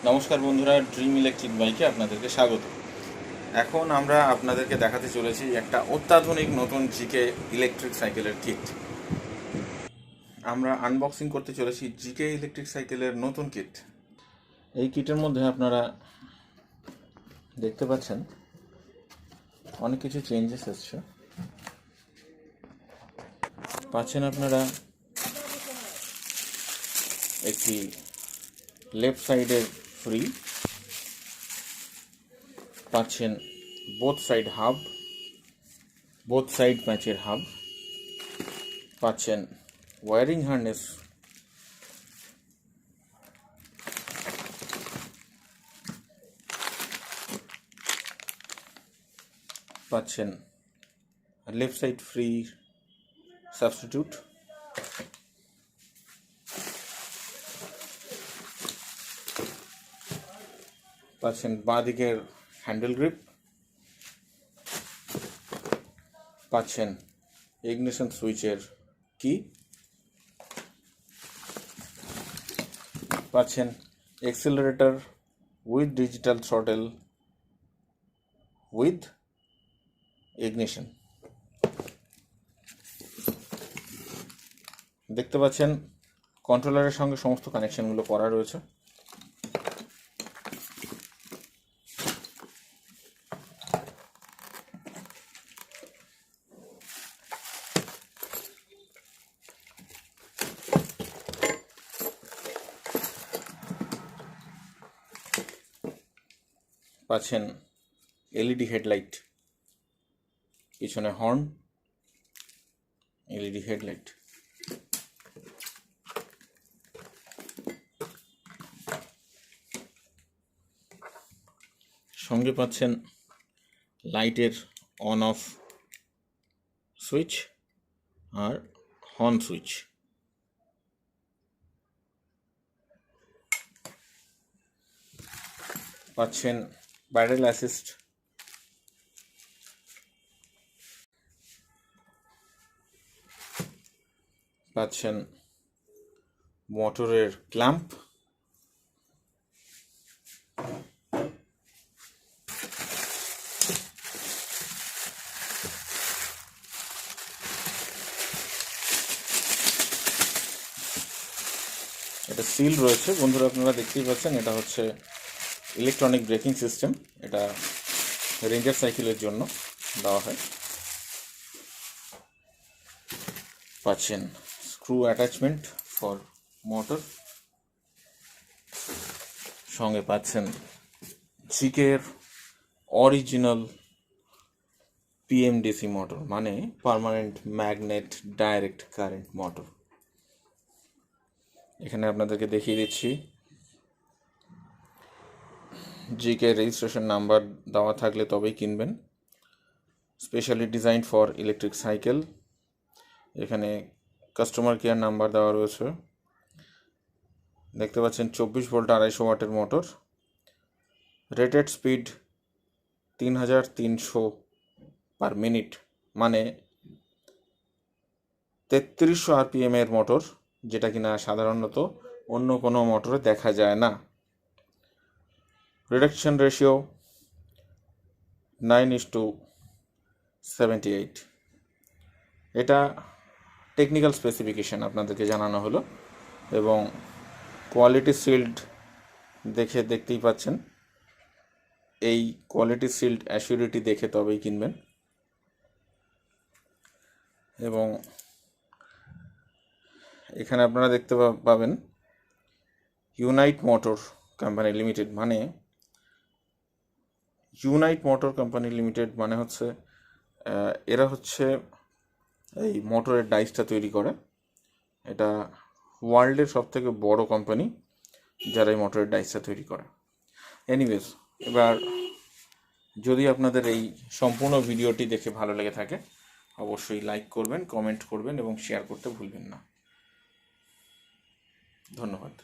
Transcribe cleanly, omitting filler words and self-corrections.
নমস্কার বন্ধুরা, dream electric বাইকে আপনাদেরকে স্বাগত। এখন আমরা আপনাদেরকে দেখাতে চলেছি একটা অত্যাধুনিক নতুন জিকে ইলেকট্রিক সাইকেলের কিট। আমরা আনবক্সিং করতে চলেছি জিকে ইলেকট্রিক সাইকেলের নতুন কিট। এই কিটের মধ্যে আপনারা দেখতে পাচ্ছেন অনেক কিছু চেঞ্জেস এসছে। পাচ্ছেন আপনারা একটি লেফট সাইডের ফ্রি, পাচ্ছেন বোথ সাইড ম্যাচের হাব, পাচ্ছেন ওয়্যারিং হার্নেস, পাচ্ছেন লেফট সাইড ফ্রি সাবস্টিটিউট, পাচ্ছেন বাঁ দিকের হ্যান্ডেল গ্রিপ, পাচ্ছেন ইগনিশন সুইচের কি, পাচ্ছেন accelerator with digital throttle with ignition. দেখতে পাচ্ছেন কন্ট্রোলারের সঙ্গে সমস্ত কানেকশনগুলো করা রয়েছে। পাচ্ছেন এলইডি হেডলাইট, পিছনে হর্ন, এলইডি হেডলাইট। সঙ্গে পাচ্ছেন লাইটের অন অফ সুইচ আর হর্ন সুইচ। পাচ্ছেন প্যাডেল অ্যাসিস্ট, পাচ্ছেন মোটরের ক্ল্যাম্প, এটা সিল রয়েছে বন্ধুরা, আপনারা দেখতেই পাচ্ছেন। এটা হচ্ছে ইলেকট্রনিক ব্রেকিং সিস্টেম, এটা রেঞ্জার সাইকেলের জন্য দেওয়া হয়। পাচ্ছেন স্ক্রু অ্যাটাচমেন্ট ফর মোটর, সঙ্গে পাচ্ছেন জিকের অরিজিনাল পিএমডিসি মোটর, মানে permanent magnet direct current motor. এখানে আপনাদেরকে দেখিয়ে দিচ্ছি, জিকে রেজিস্ট্রেশন নাম্বার দেওয়া থাকলে তবেই কিনবেন। Specially design for electric cycle. এখানে কাস্টমার কেয়ার নাম্বার দেওয়া রয়েছে। দেখতে পাচ্ছেন 24 ভোল্ট 250 ওয়াটের motor, rated speed 3300 per minute, মানে 3300 RPM এর মোটর, যেটা কিনা সাধারণত অন্য কোনো মোটরে দেখা যায় না। Reduction ratio 9:78। এটা টেকনিক্যাল স্পেসিফিকেশন আপনাদেরকে জানানো হলো, এবং কোয়ালিটি সিল্ড দেখতেই পাচ্ছেন। এই কোয়ালিটি সিল্ড অ্যাসিউরিটি দেখে তবেই কিনবেন। এবং এখানে আপনারা দেখতে পাবেন ইউনাইট মোটর কোম্পানি লিমিটেড, মানে হচ্ছে এরা হচ্ছে এই মোটরের ডাইসটা তৈরি করে। এটা ওয়ার্ল্ডের সবথেকে বড় কোম্পানি যারা এই মোটরের ডাইসটা তৈরি করে। এনিওয়েজ, এবার যদি আপনাদের এই সম্পূর্ণ ভিডিওটি দেখে ভালো লেগে থাকে, অবশ্যই লাইক করবেন, কমেন্ট করবেন এবং শেয়ার করতে ভুলবেন না। ধন্যবাদ।